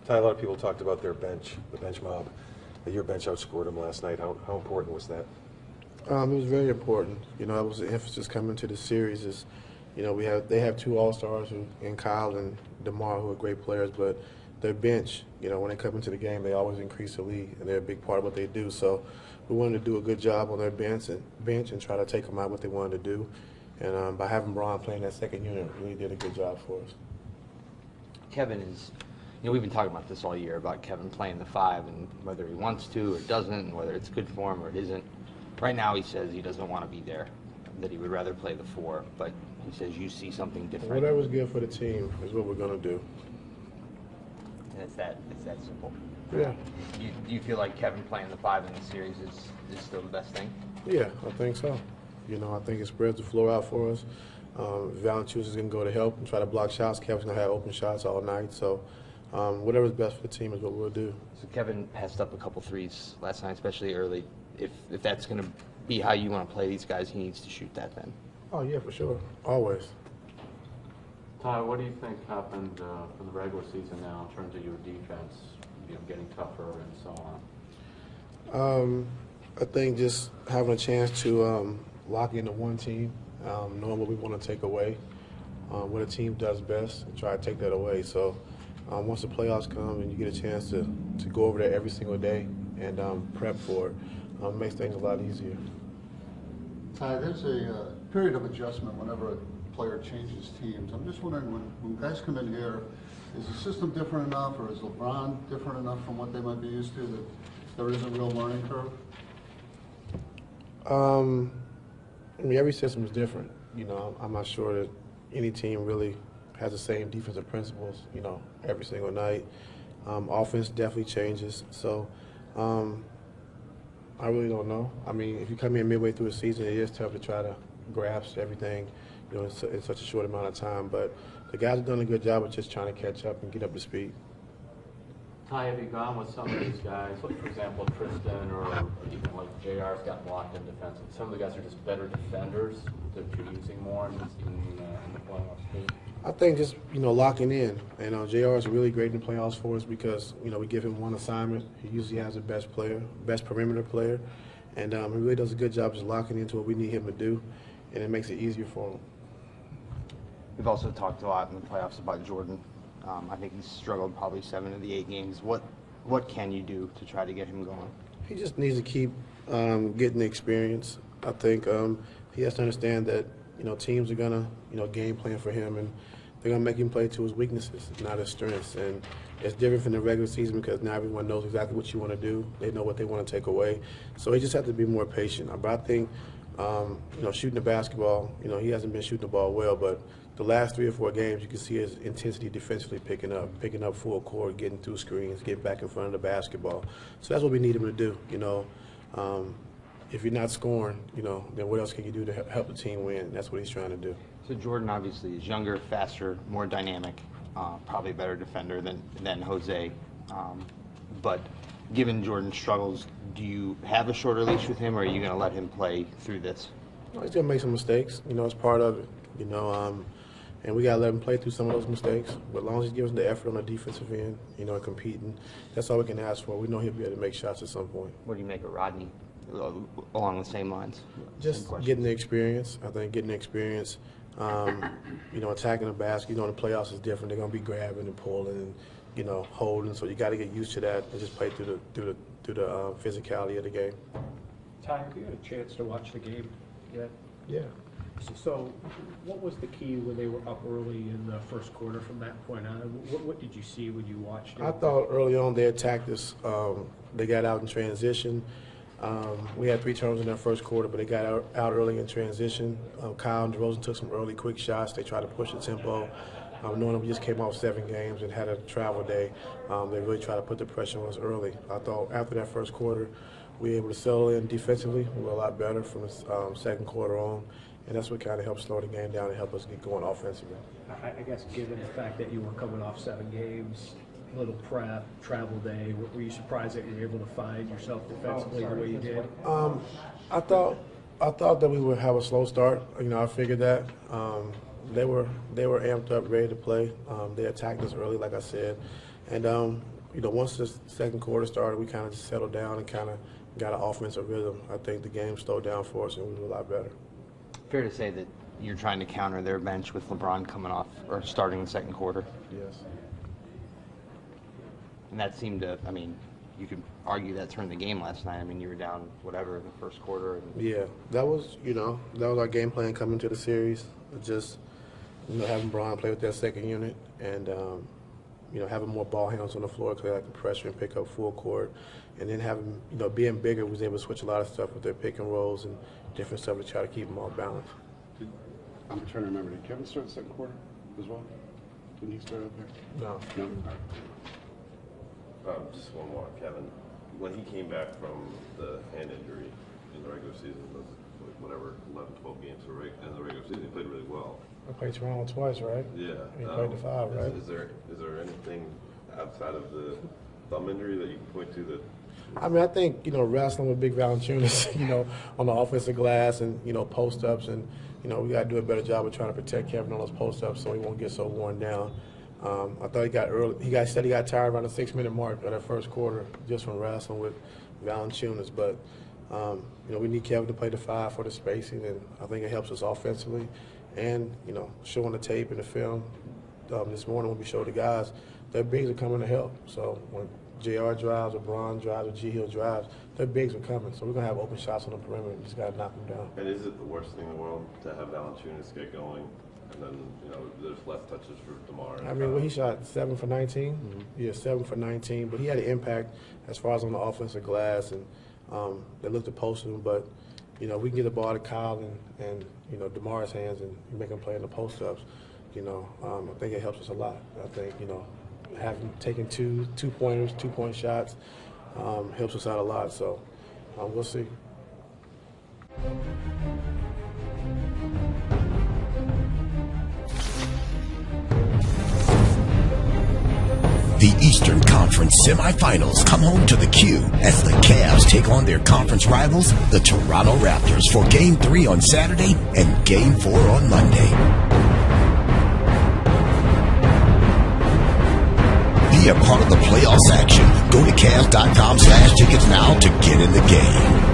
Ty, a lot of people talked about their bench, the bench mob. That your bench outscored them last night. How important was that? It was very important. You know, that was the emphasis coming into the series. Is, you know, they have two All-Stars in Kyle and Demar who are great players, but their bench, you know, when they come into the game, they always increase the lead, and they're a big part of what they do. So we wanted to do a good job on their bench and try to take them out what they wanted to do. And by having Bron playing that second unit, really did a good job for us. Kevin is, you know, we've been talking about this all year about Kevin playing the 5 and whether he wants to or doesn't, and whether it's good for him or it isn't. Right now he says he doesn't want to be there, that he would rather play the 4, but he says you see something different. Whatever's good for the team is what we're going to do. And it's that simple. Yeah. Do you feel like Kevin playing the 5 in the series is still the best thing? Yeah, I think so. You know, I think it spreads the floor out for us. Valanciunas is going to go to help and try to block shots. Kevin's going to have open shots all night. So whatever's best for the team is what we'll do. So Kevin passed up a couple threes last night, especially early. If that's going to be how you want to play these guys, he needs to shoot that then. Oh, yeah, for sure. Always. Ty, what do you think happened in the regular season now in terms of your defense, you know, getting tougher and so on? I think just having a chance to lock into one team, knowing what we want to take away, what a team does best, and try to take that away. So once the playoffs come and you get a chance to go over there every single day and prep for it, makes things a lot easier. Ty, there's a period of adjustment whenever a player changes teams. I'm just wondering, when guys come in here, is the system different enough, or is LeBron different enough from what they might be used to that there is a real learning curve? I mean, every system is different. You know, I'm not sure that any team really has the same defensive principles, you know, every single night. Offense definitely changes. So I really don't know. I mean, if you come in midway through the season, it is tough to try to grasp everything, you know, in such a short amount of time. But the guys have done a good job of just trying to catch up and get up to speed. Ty, have you gone with some of these guys, like for example Tristan or even like JR's gotten locked in defense, and some of the guys are just better defenders that you're using more in the playoffs too? I think just, you know, locking in. And JR is really great in the playoffs for us because, you know, we give him one assignment. He usually has the best perimeter player. And he really does a good job just locking into what we need him to do, and it makes it easier for him. We've also talked a lot in the playoffs about Jordan. I think he's struggled probably 7 of the 8 games. What can you do to try to get him going? He just needs to keep getting the experience. I think he has to understand that, you know, teams are gonna, you know, game plan for him, and they're gonna make him play to his weaknesses, not his strengths. And it's different from the regular season because now everyone knows exactly what you want to do. They know what they want to take away. So he just has to be more patient. But I think, you know, shooting the basketball, you know, he hasn't been shooting the ball well, but the last 3 or 4 games, you can see his intensity defensively picking up full court, getting through screens, getting back in front of the basketball. So that's what we need him to do, you know. If you're not scoring, you know, then what else can you do to help the team win? That's what he's trying to do. So Jordan obviously is younger, faster, more dynamic, probably a better defender than Jose. But given Jordan's struggles, do you have a shorter leash with him, or are you going to let him play through this? He's going to make some mistakes. You know, it's part of it, you know. And we got to let him play through some of those mistakes. But as long as he gives us the effort on the defensive end, you know, and competing, that's all we can ask for. We know he'll be able to make shots at some point. What do you make of Rodney along the same lines? Just getting the experience. I think getting the experience, you know, attacking the basket. You know, in the playoffs is different. They're going to be grabbing and pulling and, you know, holding. So you got to get used to that and just play through the physicality of the game. Ty, have you had a chance to watch the game yet? Yeah. So what was the key when they were up early in the first quarter from that point on? What did you see when you watched it? I thought early on they attacked us. They got out in transition. We had 3 turnovers in their first quarter, but they got out early in transition. Kyle and Derozan took some early quick shots. They tried to push the tempo. Knowing we just came off 7 games and had a travel day, they really tried to put the pressure on us early. I thought after that first quarter, we were able to settle in defensively. We were a lot better from the second quarter on. And that's what kind of helped slow the game down and help us get going offensively. I guess given the fact that you were coming off 7 games, little prep, travel day, were you surprised that you were able to find yourself defensively the way you did? I thought that we would have a slow start. You know, I figured that. they were amped up, ready to play. They attacked us early, like I said, and once the second quarter started, we kind of just settled down and kind of got an offensive rhythm. I think the game slowed down for us, and we were a lot better. Fair to say that you're trying to counter their bench with LeBron coming off or starting the second quarter, Yes. and that seemed to. I mean, you could argue that turned the game last night. I mean, you were down whatever in the first quarter. And Yeah, that was our game plan coming to the series. Just having Bron play with that second unit and having more ball hands on the floor because they like to pressure and pick up full court, and then having being bigger was able to switch a lot of stuff with their pick and rolls and different stuff to try to keep them all balanced. I'm trying to remember. Did Kevin start the second quarter as well? Didn't he start up there? No. No. Just one more, Kevin. When he came back from the hand injury in the regular season, whatever, 11, 12 games in the regular season, he played really well. I played Toronto twice, right? Yeah. He played the 5, right? Is there anything outside of the thumb injury that you can point to that? I mean, I think, wrestling with big Valanciunas, on the offensive glass and, post-ups and, we got to do a better job of trying to protect Kevin on those post-ups so he won't get so worn down. I thought he said he got tired around the 6-minute mark of that first quarter just from wrestling with Valanciunas. But, we need Kevin to play the 5 for the spacing, and I think it helps us offensively. And, showing the tape and the film this morning when we showed the guys, their bigs are coming to help. So when JR drives or Bron drives or G Hill drives, their bigs are coming. So we're going to have open shots on the perimeter. We just got to knock them down. And is it the worst thing in the world to have Valanciunas get going and then, there's less touches for Demar? I mean, he shot 7 for 19. Mm-hmm. Yeah, 7 for 19. But he had an impact as far as on the offensive glass, and they looked to post him. But, we can get the ball to Kyle and Demar's hands and make him play in the post-ups. I think it helps us a lot. I think, having taken two-pointers, 2-point shots helps us out a lot. So we'll see. The Eastern Conference semifinals come home to the Q as the Cavs take on their conference rivals, the Toronto Raptors, for Game 3 on Saturday and Game 4 on Monday. Be a part of the playoffs action. Go to Cavs.com/tickets now to get in the game.